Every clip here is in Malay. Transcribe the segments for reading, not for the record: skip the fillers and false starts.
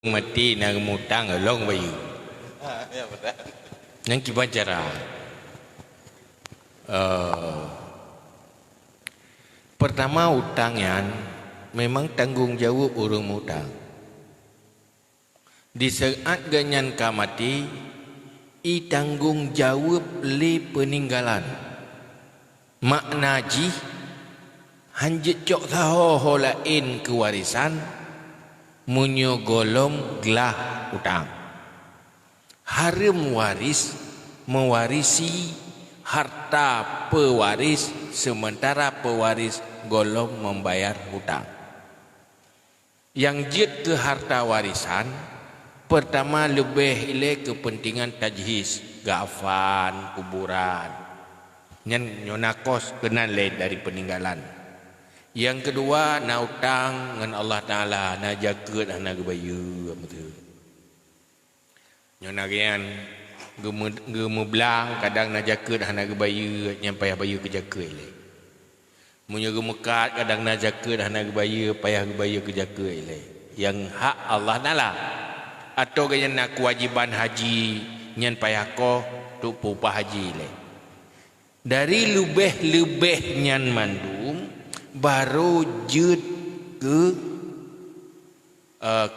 mati nak mutang long bayu. Ya betul. Nang kiban cara. Pertama utang yang memang tanggung jawab orang utang. Di saat ganyan kamati, i tanggung jawab le peninggalan. Makna ji hanjit cok taho holain kewarisan munyo golong gelah utang. Haram waris mewarisi harta pewaris sementara pewaris golong membayar hutang. Yang jid ke harta warisan pertama lebih ile kepentingan tajhiz, gafan, kuburan. Nyonakos kena le dari peninggalan. Yang kedua na utang dengan Allah Taala na jaga dan na gebayu betul. Nyonagian gemeblang kadang na jaga dan na gebayu nyampai bayu ke jaga ile. Munyo gemekat kadang na jaga dan na gebayu payah gebayu ke jaga ile. Yang hak Allah Taala atau gaya nak kewajiban haji nyan payah ko tu upah haji ile. Dari lebih nyan mandum baru jut ke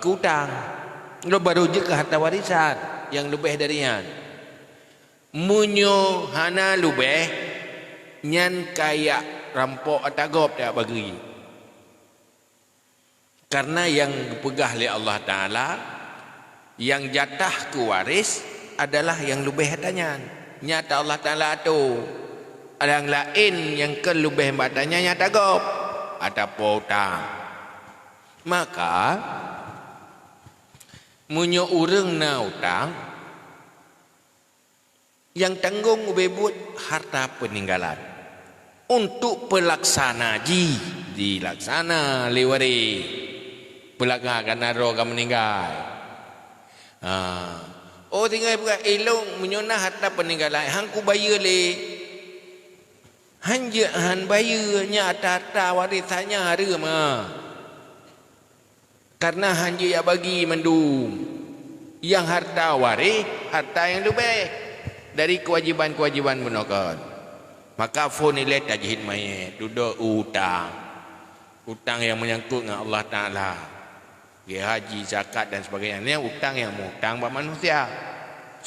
utang. Lo baru jut ke harta warisan yang lebih dari yan. Munyo hana lebih nyan kayak rampok atagop tak bagi. Karena yang dipegah oleh Allah Ta'ala, yang jatah ke waris adalah yang lebih hatanya. Nyata Allah Ta'ala tu ada yang lain yang kelebih badannya nyata gop ada potang. Maka munyo urang na utang yang tanggung bebut harta peninggalan untuk pelaksana ji dilaksana lewari pelakana naro ka meninggal. Oh tinggal bukan elong menyonah harta peninggalan hangku bayar le. Hanja han bayarnya harta warisannya hari mah. Karena hanja ya bagi mendum. Yang harta waris, harta yang lebih dari kewajiban-kewajiban menokon. Maka phone nilai tajhid mayat, duduk utang. Utang yang menyangkut dengan Allah Ta'ala. Ya, haji, zakat dan sebagainya. Ini utang yang mengutang buat manusia.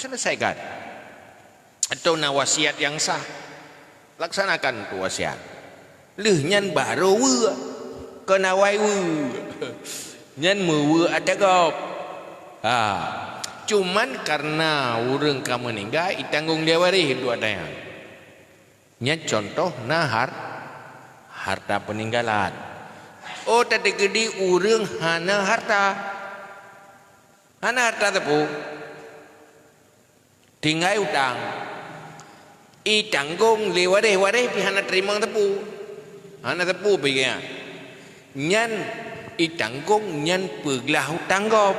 Selesaikan. Atau nak wasiat yang sah. Laksanakan tu wasiat. Leh nyan baru we kena wai we. Nyan mewe ada gop. Cuman karena urang ka meninggal itanggung dia waris dua daya. Nyan contoh nahar harta peninggalan. Oh tadi gede urang hana harta. Hana harta tepu. Tinggal utang. I tanggung le waris pi hana terima tepu. Hana tepu pinya. Nyan i tanggung nyan peglah hutang gop.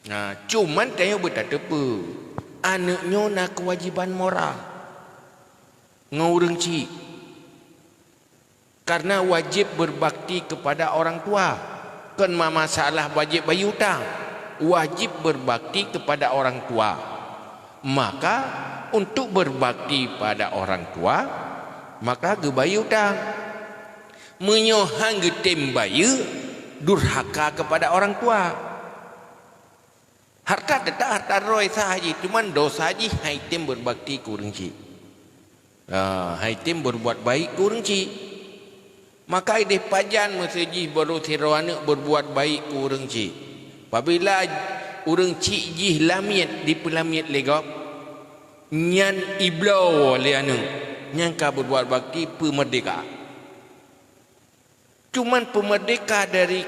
Nah, cuman tayo betul tepu. Anaknya nak kewajiban moral. Ngurang ci. Karena wajib berbakti kepada orang tua. Kan masalah wajib bayar hutang. Wajib berbakti kepada orang tua. Maka untuk berbakti pada orang tua maka gebayu utang menyohang getem bayu durhaka kepada orang tua. Harta tetap harta roy sahaja cuman dosa haji haitim berbakti kurang ci. Haitim berbuat baik kurang ci. Maka ide pajan meseji baru tirwana berbuat baik kurang ci. Apabila urang ci jih lamiat di pelamiat legop nyan iblau lianu nyan ka berbuat bakti pemerdeka. Cuman pemerdeka dari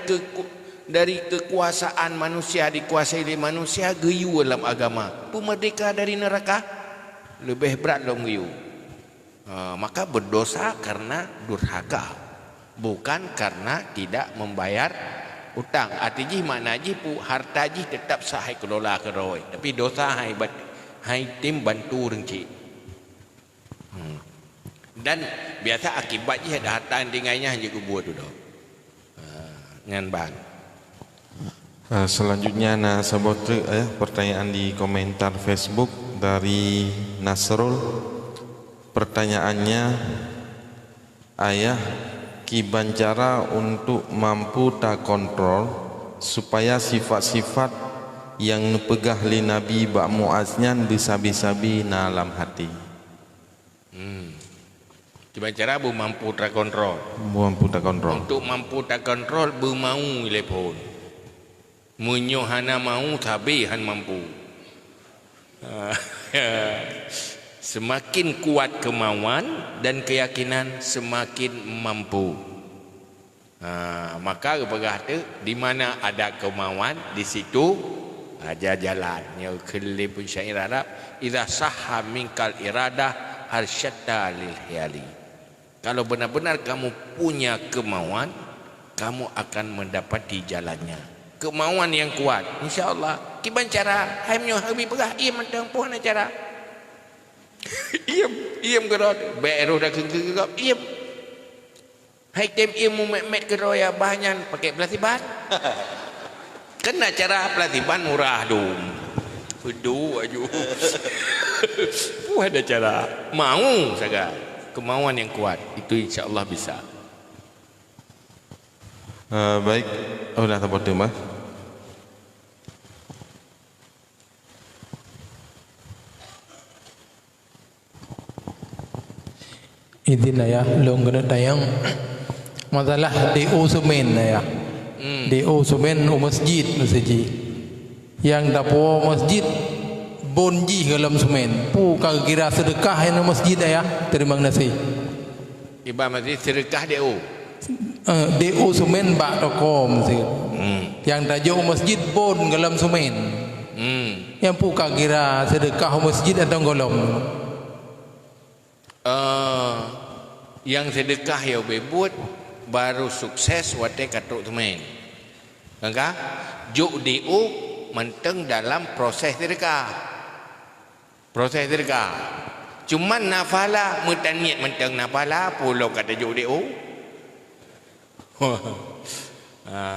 kekuasaan manusia dikuasai oleh manusia geyu dalam agama. Pemerdeka dari neraka lebih berat dalam geyu. Maka berdosa karena durhaka, bukan karena tidak membayar utang. Artinya makna ji harta ji tetap sahai kelola keroi, tapi dosa hai tim bantu rengci. Dan biasa akibatnya ada harta tingainya hanya kubur tu dah. Ngan ban. Selanjutnya pertanyaan di komentar Facebook dari Nasrul. Pertanyaannya, ayah kiban cara untuk mampu tak kontrol supaya sifat-sifat yang nepegah li Nabi bak Muaznya disabi-sabi na alam hati. Cuba cara bu mampu tak kontrol. Mampu tak kontrol. Untuk mampu tak kontrol bu mau telepon. Munyohana mau tapi han mampu. Semakin kuat kemauan dan keyakinan semakin mampu. Maka berkata di mana ada kemauan di situ ada jalan. Yang kelip pun syair Arab, idza sahha minkal iradah harsyatta lil hiyali. Kalau benar-benar kamu punya kemauan, kamu akan mendapati jalannya. Kemauan yang kuat, insya-Allah. Kiban cara haimnyo habi begah ia mentang puan cara. Iem gerot, beru dah kegegap iem. Hai tem iem met keroya banyan pakai pelatiban. Kena cara pelatiban murah dong. Aduh aju. Ada cara. Mau saja. Kemauan yang kuat itu insya-Allah bisa. Baik, udah tempat mah. Izin ya, long kena tayang masalah DO semen ya. DO semen masjid masjid. Yang dapo masjid bonji dalam semen. Pu kira sedekah yang masjid ya. Terima kasih. Ibarat masjid sedekah DO. DO semen bak toko masjid. Yang tajuk masjid bon dalam semen. Yang pu kira sedekah masjid atau golong. Yang sedekah ya bebut baru sukses wate katuk temen. Enggak? Juk DO menteng dalam proses sedekah. Proses sedekah. Cuman nafala mutan niat menteng nafala pulau kata juk DO.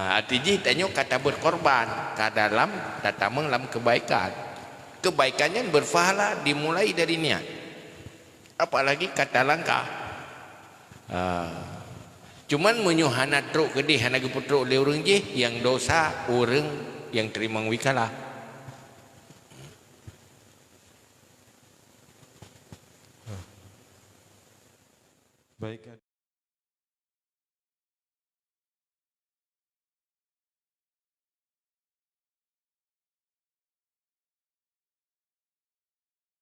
Artinya tanya kata berkorban ke dalam datang dalam kebaikan. Kebaikannya berpahala dimulai dari niat. Apalagi kata langkah. Cuman menyuhana truk gede hana geputruk le urang je yang dosa urang yang terima wikalah. Baik.